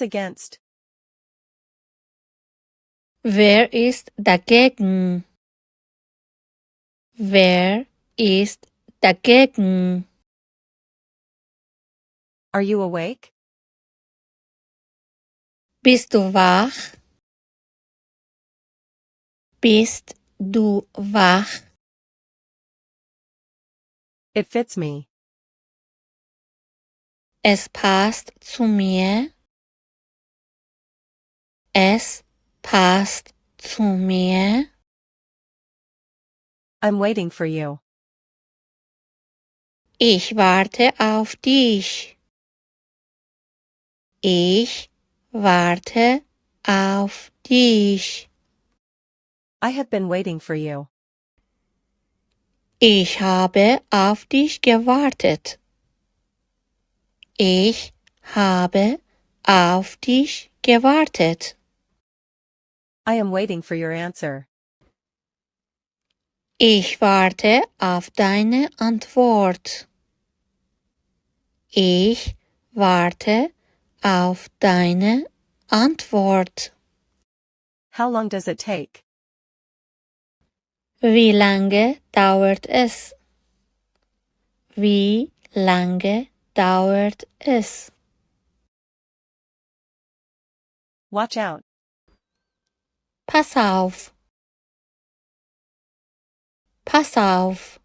is against? Wer ist dagegen? Wer ist dagegen? Are you awake? Bist du wach? Bist du wach? It fits me. Es passt zu mir. Es passt zu mir. I'm waiting for you. Ich warte auf dich. Ich warte auf dich. I have been waiting for you. Ich habe auf dich gewartet. Ich habe auf dich gewartet. I am waiting for your answer. Ich warte auf deine Antwort. Ich warte auf deine Antwort. How long does it take? Wie lange dauert es? Wie lange dauert es? Watch out. Pass auf. Pass auf.